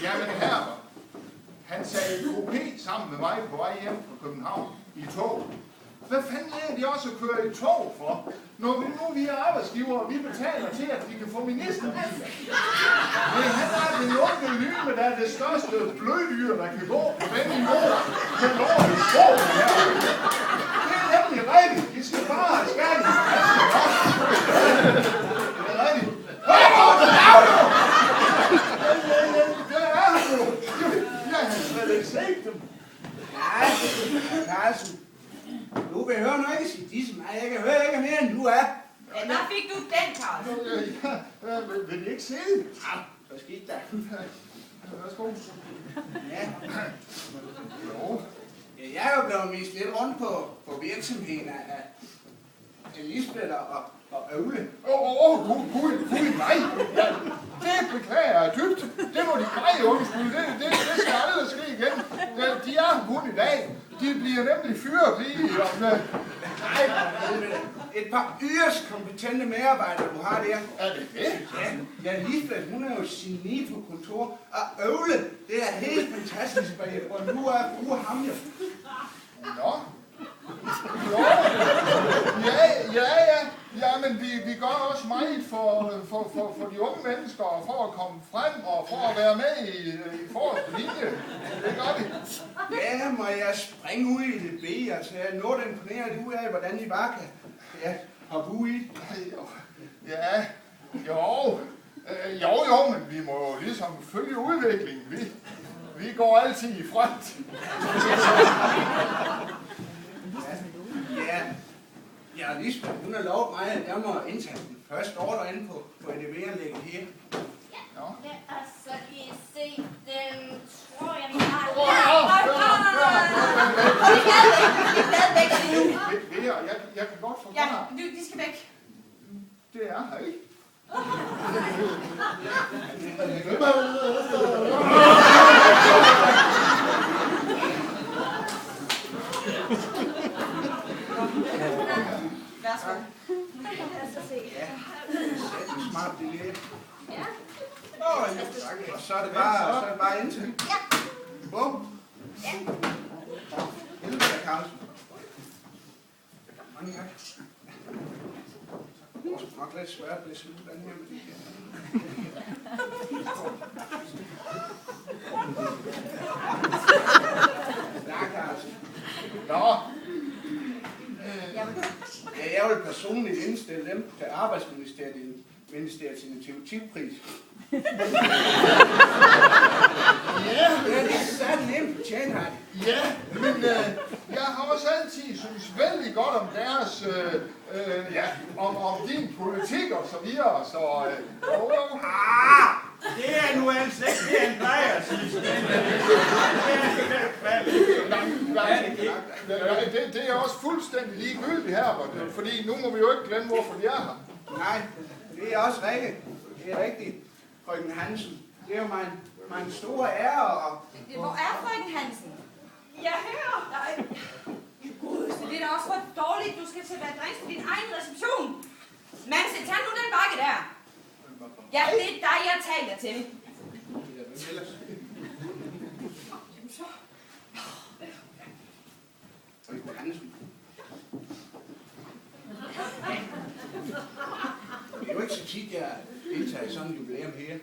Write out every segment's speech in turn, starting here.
Jamen her, han sagde kopé sammen med mig på vej hjem fra København i tog. Hvad fanden er de også at køre i tog for? Når vi er arbejdsgiver, og vi betaler til, at de kan få ministerbiler. Men han er den onde lyme, der er det største bløddyr, der kan gå på den niveau, med lov i skoven her. Det er nemlig rigtigt. De skal bare have skatten. Det er rigtigt. Hvad laver du? Det er han jo. Jeg har slet ikke set dem. Nej, Carlsen. Du behøver nok ikke sige disse mig. Jeg kan høre ikke mere, end du er. Ja, der fik du den, Carlsen. Ja, vil de ikke se det? Ja, hvad skete der? Værsgo. Ja. Jo. Ja, jeg er jo blevet vist lidt rundt på virksomheden af Lisbeth og Øvle. Gud, nej. Ja, det beklager jeg dybt. Det må de greje undskylde. Det skal aldrig ske igen. Ja, de er kun i dag. De bliver nemlig fyret lige om... Nej, et par yderst kompetente medarbejdere, du har der. Er det det? Ja, Lisbeth, hun er jo geni på kontor. Og Øvle, det er helt fantastisk, og nu er bruger ham jo. Nå. Jo. Ja, men vi gør også meget for de unge mennesker, og for at komme frem, og for at være med i forreste linje. Det gør vi. Ja, må jeg springe ud i det B, altså jeg er noget imponeret ud af, hvordan I bare kan hoppe ud i. Ja, men vi må jo ligesom følge udviklingen. Vi går altid i front. Ja, Lisbeth, hun har lovet mig, at jeg må indtage den første ordre inde på EDV-anlægget her. Ja, så kan I se, den tror jeg, vi har væk nu. Jeg kan godt forklare. Ja, de skal væk. Det er her ikke. Værsgo. Ja, det er smart, det her. Ja. Og så er det bare indtil. Ja. Bum. Ja. Helvede, Carlsen. Mange tak. Det er nok lidt svært at blive slut den her med det her. Ja, Carlsen. Nå. Ja, jeg vil personligt indstille dem til Arbejdsministeriets initiativpris. Ja, det er sådan nemt fortjent, har de. Ja, men jeg har også altid synes vældig godt om deres, om din politik og så videre, så Det er nu altså ikke det, han plejer at sige. det er også fuldstændig ligegyldigt her, fordi nu må vi jo ikke glemme, hvorfor de er her. Nej, det er også rigtigt. Det er rigtigt, frøken Hansen. Det er jo min store ære og... Hvor er frøken Hansen? Jeg hører. Nej. Gud, det er da også for dårligt. Du skal til at være drengs på din egen reception. Manse, tag nu den bakke der. Ja, det er dig, jeg taler til. Jamen så. Frøken Hansen. Det er jo ikke så tit, jeg deltager i sådan en jubilæum her.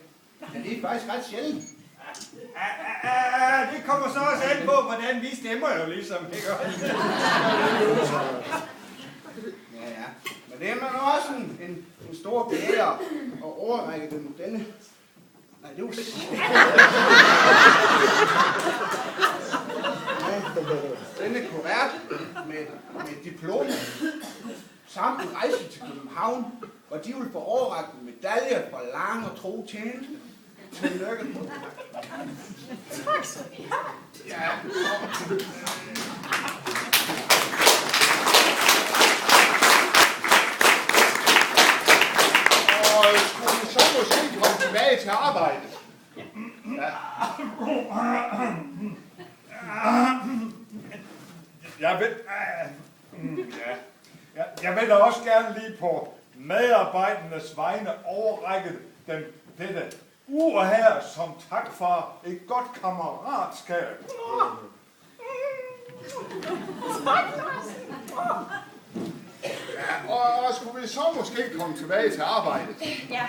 Men det er faktisk ret sjældent. Det kommer så også an på, hvordan vi stemmer jo ligesom, ikke også? Ja. Men det er man også en stor glæde at overrække denne... Nej, det er jo... Denne kuvert med diplom samt en rejse til København, hvor de vil få overrakt en medalje for lang og tro tjeneste. Tillykke på. Tak skal vi have. Ja. Og skulle vi så måske komme tilbage til arbejdet? Ja. Jeg vil da også gerne lige på medarbejdernes vegne overrække dem dette Her som tak for et godt kammeratskab. Ja, og skulle vi så måske komme tilbage til arbejdet? Ja.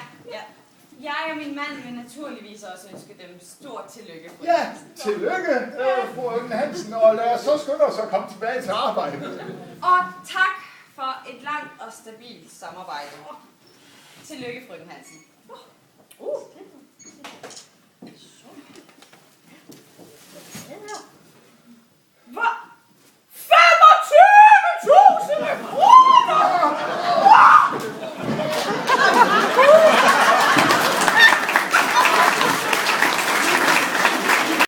Jeg og min mand vil naturligvis også ønske dem stort tillykke. Ja, tillykke, fru Økken Hansen, og lad os så skynde os at komme tilbage til arbejdet. Og tak for et langt og stabilt samarbejde. Tillykke, frøken Hansen. Hvor